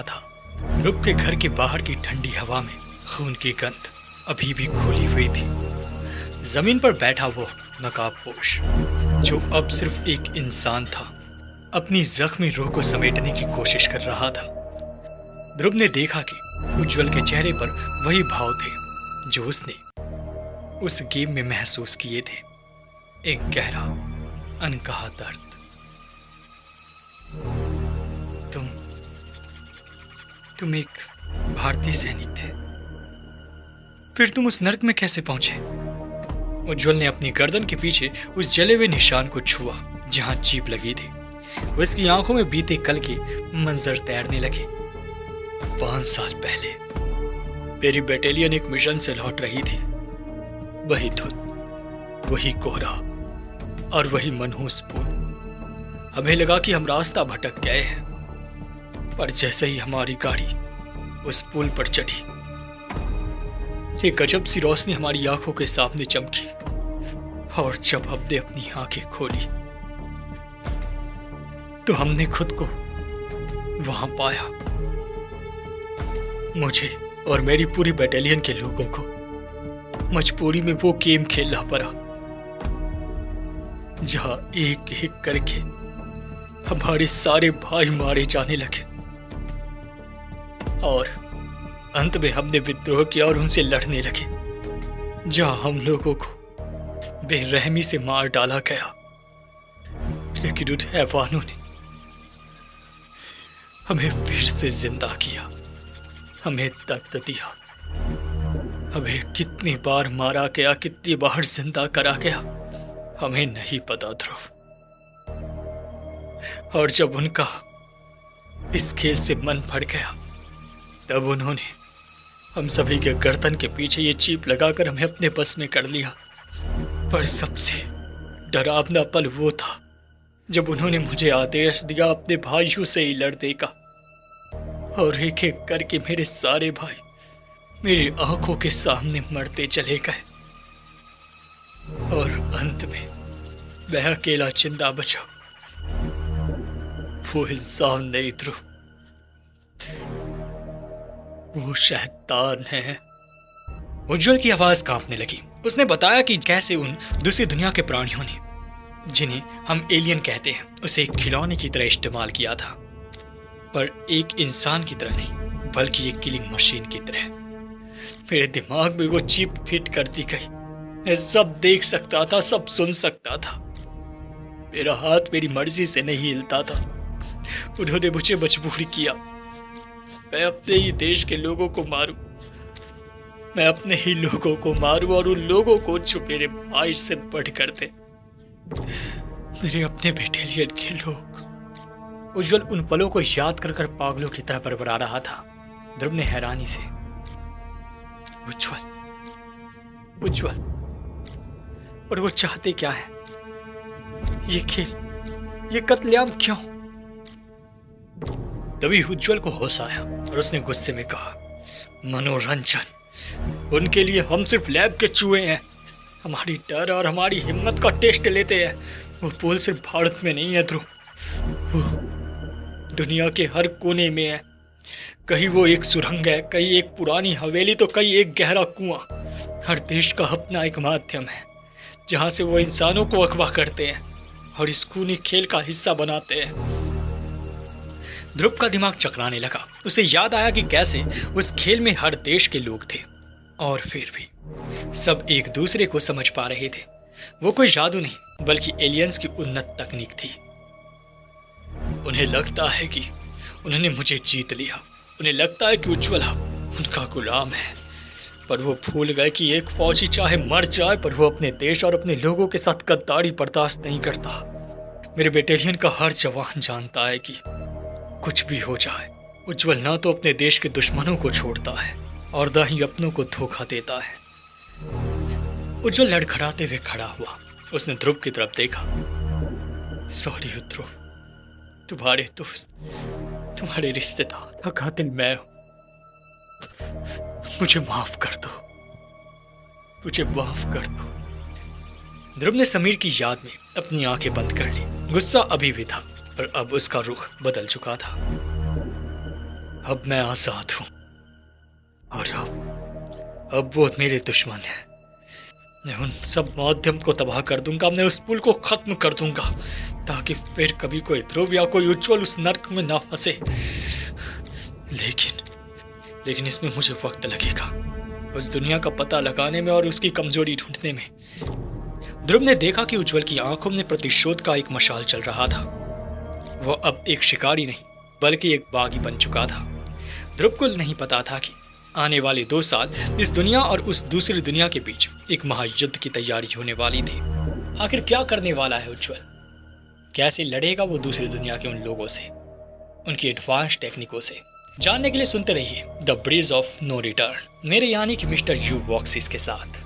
था। ध्रुव के घर के बाहर की ठंडी हवा में खून की गंध अभी भी घुली हुई थी। जमीन पर बैठा वो नकाबपोश, जो अब सिर्फ एक इंसान था, अपनी जख्मी रूह को समेटने की कोशिश कर रहा था। ध्रुव ने देखा कि उज्जवल के चेहरे पर वही भाव थे जो उसने उस गेम में महसूस किए थे, एक गहरा अनकहा दर्द। तुम एक भारतीय सैनिक थे, फिर तुम उस नर्क में कैसे पहुंचे? उज्जवल ने अपनी गर्दन के पीछे उस जले हुए निशान को छुआ जहां चीप लगी थी। उसकी आंखों में बीते कल के मंजर तैरने लगे। 5 साल पहले मेरी बटालियन एक मिशन से लौट रही थी। वही धुंध, वही कोहरा और वही मनहूस पुल। हमें लगा कि हम रास्ता भटक गए हैं, पर जैसे ही हमारी गाड़ी उस पुल पर चढ़ी, एक गजब सी रोशनी हमारी आंखों के सामने चमकी, और जब हमने अपनी आंखें खोली तो हमने खुद को वहां पाया। मुझे और मेरी पूरी बटालियन के लोगों को मजबूरी में वो गेम खेलना पड़ा, जहां एक एक करके हमारे सारे भाई मारे जाने लगे, और अंत में हमने विद्रोह किया और उनसे लड़ने लगे, जहां हम लोगों को बेरहमी से मार डाला गया। लेकिन उन हैवानों ने हमें फिर से जिंदा किया, हमें दर्द दिया। हमें कितनी बार मारा गया, कितनी बार जिंदा करा गया, हमें नहीं पता ध्रुव। और जब उनका इस खेल से मन भर गया, तब उन्होंने हम सभी के गर्दन के पीछे ये चीप लगाकर हमें अपने बस में कर लिया। पर सबसे डरावना पल वो था जब उन्होंने मुझे आदेश दिया अपने भाइयों से ही लड़ने का, और एक एक करके मेरे सारे भाई मेरी आंखों के सामने मरते चले गए, और अंत में मैं अकेला जिंदा बचा। वो इंसान नहीं ध्रुव, वो शैतान है। उज्जवल की आवाज कांपने लगी। उसने बताया कि कैसे उन दूसरी दुनिया के प्राणियों ने, जिन्हें हम एलियन कहते हैं, उसे एक खिलौने की तरह इस्तेमाल किया था, पर एक इंसान की तरह नहीं, बल्कि एक किलिंग मशीन की तरह। मेरे दिमाग में वो चिप फिट कर दी गई। मैं सब देख सकता था, सब सुन सकता था। मेरा हाथ मेरी मर्जी से नहीं हिलता था। उन्होंने मुझे मजबूर किया मैं अपने ही देश के लोगों को मारूं, मैं अपने ही लोगों को मारूं, और उन लोगों को जो मेरे भाई से बढ़कर थे, मेरे अपने बटालियन के लोग। उज्जवल उन पलों को याद कर कर पागलों की तरह बरबरा रहा था। ध्रुव ने हैरानी से, उज्जवल, और वो चाहते क्या है? ये खेल, ये कत्लेआम क्यों? तभी उज्जवल को होश आया और उसने गुस्से में कहा, मनोरंजन, उनके लिए हम सिर्फ लैब के चूहे हैं। हमारी डर और हमारी हिम्मत का टेस्ट लेते हैं। वो पुल सिर्फ भारत में नहीं है ध्रुव, वो दुनिया के हर कोने में है। कहीं वो एक सुरंग है, कहीं एक पुरानी हवेली, तो कहीं एक गहरा कुआं। हर देश का अपना एक माध्यम है जहां से वो इंसानों को अगवा करते हैं और इस खूनी खेल का हिस्सा बनाते हैं। ध्रुव का दिमाग चकराने लगा। उसे याद आया कि कैसे उस खेल में हर देश के लोग थे, और फिर भी सब एक दूसरे को समझ पा रहे थे। वो कोई जादू नहीं, बल्कि एलियंस की उन्नत तकनीक थी। उन्हें लगता है कि उन्होंने मुझे जीत लिया। उन्हें लगता है कि उज्जवल अब उनका गुलाम है, पर वो भूल गए कि एक फौजी चाहे मर जाए, पर वो अपने देश और अपने लोगों के साथ गद्दारी बर्दाश्त नहीं करता। मेरे बटालियन का हर जवान जानता है कि कुछ भी हो जाए, उज्जवल ना तो अपने देश के दुश्मनों को छोड़ता है और ना ही अपनों को धोखा देता है। उज्जवल लड़खड़ाते हुए खड़ा हुआ। उसने ध्रुव की तरफ देखा। सॉरी ध्रुव, तुम्हारे दोस्त, तुम्हारे रिश्तेदार का कातिल मैं हूं। मुझे माफ कर दो, मुझे माफ कर दो। ध्रुव ने समीर की याद में अपनी आंखें बंद कर ली। गुस्सा अभी भी था, पर अब उसका रुख बदल चुका था। अब मैं आज़ाद हूँ और अब वो मेरे दुश्मन हैं। मैं उन सब माध्यम को तबाह कर दूंगा, मैं उस पुल को खत्म कर दूंगा ताकि फिर कभी कोई ध्रुव या कोई उज्ज्वल उस नर्क में ना फंसे। लेकिन इसमें मुझे वक्त लगेगा, उस दुनिया का पता लगाने में और उसकी कमजोरी ढूंढने में। ध्रुव ने देखा कि उज्ज्वल की आंखों में प्रतिशोध का एक मशाल चल रहा था। वो अब एक शिकारी नहीं बल्कि एक बागी बन चुका था। ध्रुव को नहीं पता था कि आने वाले 2 साल इस दुनिया और उस दूसरी दुनिया के बीच एक महायुद्ध की तैयारी होने वाली थी। आखिर क्या करने वाला है उज्ज्वल? कैसे लड़ेगा वो दूसरी दुनिया के उन लोगों से, उनकी एडवांस टेक्निकों से? जानने के लिए सुनते रहिए the bridge of no return, मेरे यानी कि मिस्टर यू वॉक्सिस के साथ।